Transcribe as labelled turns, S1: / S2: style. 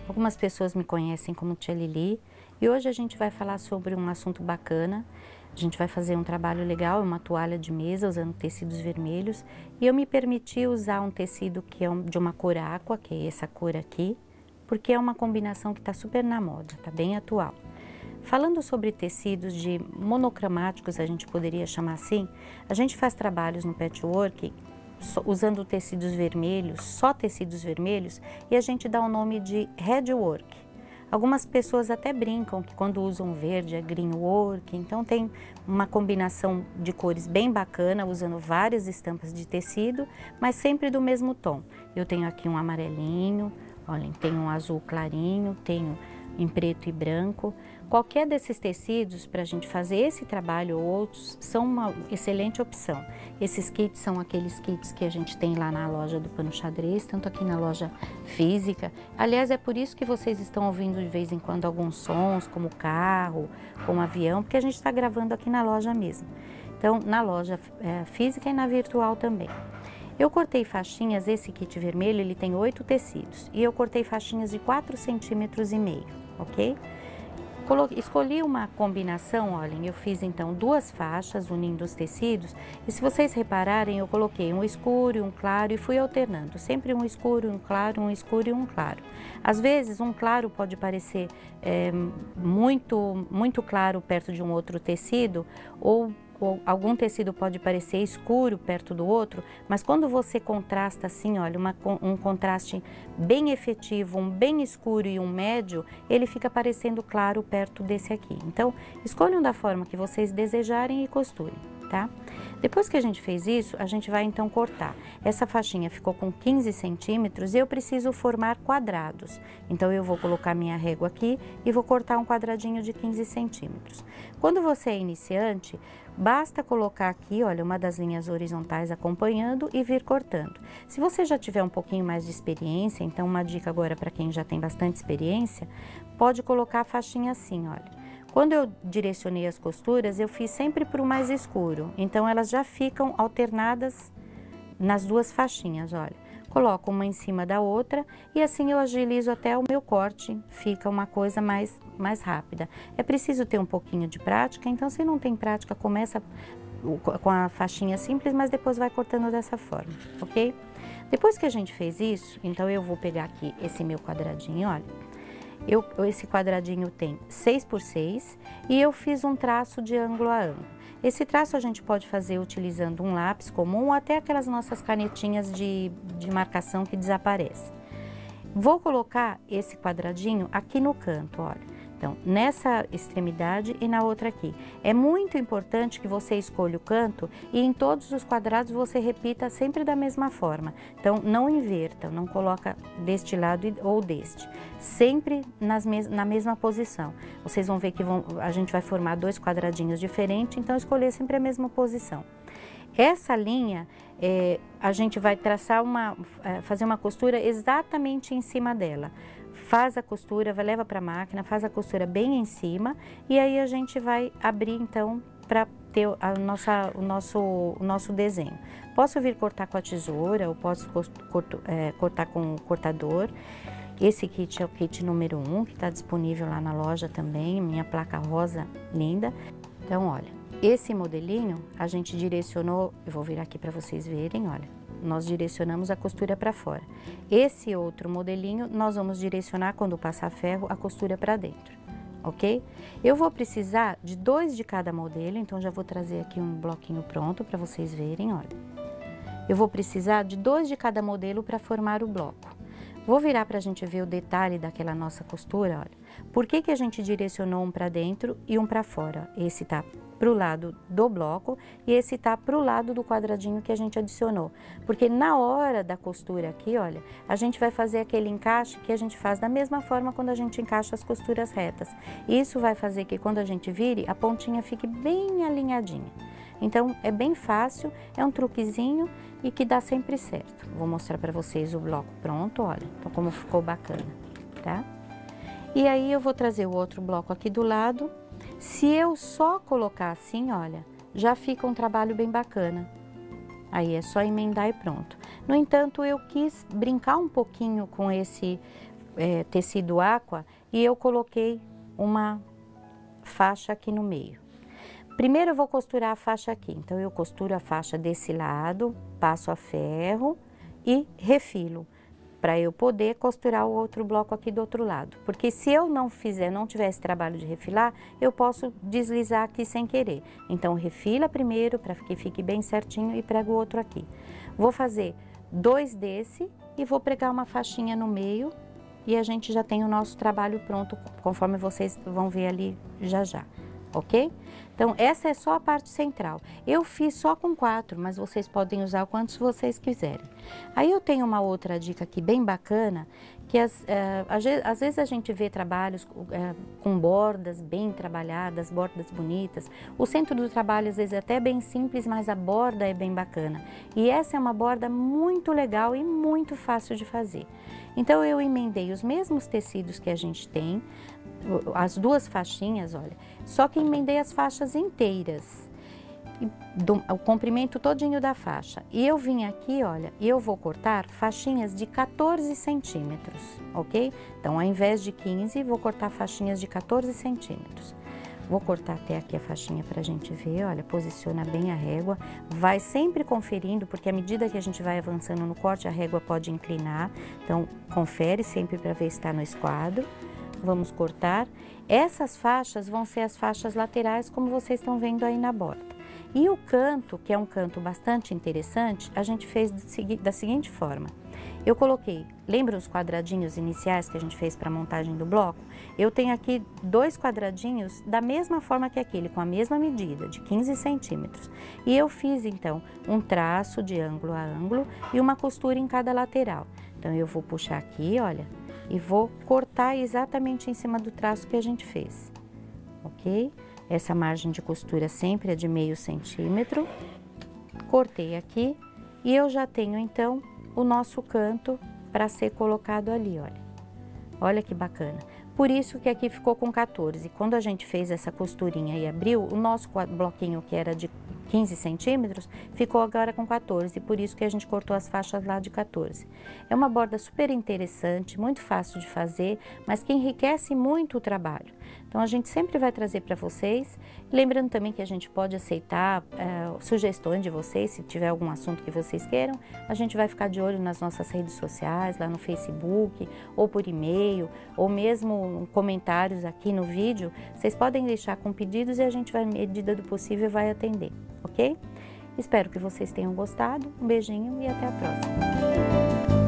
S1: Algumas pessoas me conhecem como Tia Lili e hoje a gente vai falar sobre um assunto bacana. A gente vai fazer um trabalho legal, uma toalha de mesa usando tecidos vermelhos e eu me permiti usar um tecido que é de uma cor aqua, que é essa cor aqui, porque é uma combinação que está super na moda, está bem atual. Falando sobre tecidos de monocromáticos, a gente poderia chamar assim, a gente faz trabalhos no patchwork usando tecidos vermelhos, só tecidos vermelhos, e a gente dá o nome de redwork. Algumas pessoas até brincam que quando usam verde é greenwork, então tem uma combinação de cores bem bacana, usando várias estampas de tecido, mas sempre do mesmo tom. Eu tenho aqui um amarelinho, olhem, tenho um azul clarinho, tenho em preto e branco. Qualquer desses tecidos para a gente fazer esse trabalho ou outros são uma excelente opção. Esses kits são aqueles kits que a gente tem lá na loja do Pano Xadrez, tanto aqui na loja física. Aliás, é por isso que vocês estão ouvindo de vez em quando alguns sons, como carro, como avião, porque a gente está gravando aqui na loja mesmo. Então, na loja física e na virtual também. Eu cortei faixinhas, esse kit vermelho, ele tem 8 tecidos, e eu cortei faixinhas de 4,5 centímetros, ok? Escolhi uma combinação, olhem, eu fiz então 2 faixas unindo os tecidos, e se vocês repararem, eu coloquei um escuro e um claro e fui alternando, sempre um escuro, um claro, um escuro e um claro. Às vezes, um claro pode parecer muito claro perto de um outro tecido, ou algum tecido pode parecer escuro perto do outro, mas quando você contrasta assim, olha, um contraste bem efetivo, um bem escuro e um médio, ele fica parecendo claro perto desse aqui. Então, escolham da forma que vocês desejarem e costurem, tá? Depois que a gente fez isso, a gente vai então cortar. Essa faixinha ficou com 15 centímetros e eu preciso formar quadrados. Então, eu vou colocar minha régua aqui e vou cortar um quadradinho de 15 centímetros. Quando você é iniciante, basta colocar aqui, olha, uma das linhas horizontais acompanhando e vir cortando. Se você já tiver um pouquinho mais de experiência, então uma dica agora para quem já tem bastante experiência, pode colocar a faixinha assim, olha. Quando eu direcionei as costuras, eu fiz sempre para o mais escuro, então elas já ficam alternadas nas 2 faixinhas, olha. Coloco uma em cima da outra e assim eu agilizo até o meu corte, fica uma coisa mais rápida. É preciso ter um pouquinho de prática, então se não tem prática, começa com a faixinha simples, mas depois vai cortando dessa forma, ok? Depois que a gente fez isso, então eu vou pegar aqui esse meu quadradinho, olha. Esse quadradinho tem 6 por 6 e eu fiz um traço de ângulo a ângulo. Esse traço a gente pode fazer utilizando um lápis comum ou até aquelas nossas canetinhas de marcação que desaparecem. Vou colocar esse quadradinho aqui no canto, olha. Então, nessa extremidade e na outra aqui. É muito importante que você escolha o canto e em todos os quadrados você repita sempre da mesma forma. Então, não inverta, não coloca deste lado ou deste. Sempre na mesma posição. Vocês vão ver que a gente vai formar 2 quadradinhos diferentes, então escolher sempre a mesma posição. Essa linha, a gente vai traçar fazer uma costura exatamente em cima dela. Faz a costura, leva para a máquina, faz a costura bem em cima e aí a gente vai abrir então para ter o nosso desenho. Posso vir cortar com a tesoura ou posso cortar com o cortador. Esse kit é o kit número 1, que está disponível lá na loja também, minha placa rosa linda. Então, olha, esse modelinho a gente direcionou, eu vou virar aqui para vocês verem, olha. Nós direcionamos a costura para fora. Esse outro modelinho, nós vamos direcionar, quando passar ferro, a costura para dentro, ok? Eu vou precisar de 2 de cada modelo, então já vou trazer aqui um bloquinho pronto para vocês verem, olha. Eu vou precisar de 2 de cada modelo para formar o bloco. Vou virar para a gente ver o detalhe daquela nossa costura, olha. Por que a gente direcionou um para dentro e um para fora? Esse tá para o lado do bloco e esse tá para o lado do quadradinho que a gente adicionou. Porque na hora da costura aqui, olha, a gente vai fazer aquele encaixe que a gente faz da mesma forma quando a gente encaixa as costuras retas. Isso vai fazer que quando a gente vire, a pontinha fique bem alinhadinha. Então, é bem fácil, é um truquezinho e que dá sempre certo. Vou mostrar para vocês o bloco pronto, olha, então como ficou bacana, tá? E aí, eu vou trazer o outro bloco aqui do lado. Se eu só colocar assim, olha, já fica um trabalho bem bacana. Aí é só emendar e pronto. No entanto, eu quis brincar um pouquinho com tecido aqua e eu coloquei uma faixa aqui no meio. Primeiro eu vou costurar a faixa aqui, então eu costuro a faixa desse lado, passo a ferro e refilo, para eu poder costurar o outro bloco aqui do outro lado. Porque se eu não tiver esse trabalho de refilar, eu posso deslizar aqui sem querer. Então refila primeiro para que fique bem certinho e prego o outro aqui. Vou fazer 2 desse e vou pregar uma faixinha no meio e a gente já tem o nosso trabalho pronto, conforme vocês vão ver ali já já, ok? Então, essa é só a parte central. Eu fiz só com 4, mas vocês podem usar quantos vocês quiserem. Aí eu tenho uma outra dica aqui bem bacana, que às vezes a gente vê trabalhos com bordas bem trabalhadas, bordas bonitas. O centro do trabalho às vezes é até bem simples, mas a borda é bem bacana. E essa é uma borda muito legal e muito fácil de fazer. Então, eu emendei os mesmos tecidos que a gente tem, as 2 faixinhas, olha, só que emendei as faixas inteiras, o comprimento todinho da faixa. E eu vim aqui, olha, e eu vou cortar faixinhas de 14 centímetros, ok? Então, ao invés de 15, vou cortar faixinhas de 14 centímetros. Vou cortar até aqui a faixinha pra gente ver, olha, posiciona bem a régua. Vai sempre conferindo, porque à medida que a gente vai avançando no corte, a régua pode inclinar. Então, confere sempre para ver se está no esquadro. Vamos cortar. Essas faixas vão ser as faixas laterais, como vocês estão vendo aí na borda. E o canto, que é um canto bastante interessante, a gente fez da seguinte forma. Eu coloquei, lembra os quadradinhos iniciais que a gente fez para a montagem do bloco? Eu tenho aqui 2 quadradinhos da mesma forma que aquele, com a mesma medida, de 15 centímetros. E eu fiz, então, um traço de ângulo a ângulo e uma costura em cada lateral. Então, eu vou puxar aqui, olha, e vou cortar exatamente em cima do traço que a gente fez, ok? Essa margem de costura sempre é de meio centímetro. Cortei aqui e eu já tenho, então, o nosso canto para ser colocado ali, olha. Olha que bacana. Por isso que aqui ficou com 14. Quando a gente fez essa costurinha e abriu, o nosso bloquinho que era de 15 centímetros, ficou agora com 14, por isso que a gente cortou as faixas lá de 14. É uma borda super interessante, muito fácil de fazer, mas que enriquece muito o trabalho. Então, a gente sempre vai trazer para vocês, lembrando também que a gente pode aceitar sugestões de vocês, se tiver algum assunto que vocês queiram, a gente vai ficar de olho nas nossas redes sociais, lá no Facebook, ou por e-mail, ou mesmo comentários aqui no vídeo, vocês podem deixar com pedidos e a gente vai, à medida do possível, vai atender, ok? Espero que vocês tenham gostado, um beijinho e até a próxima!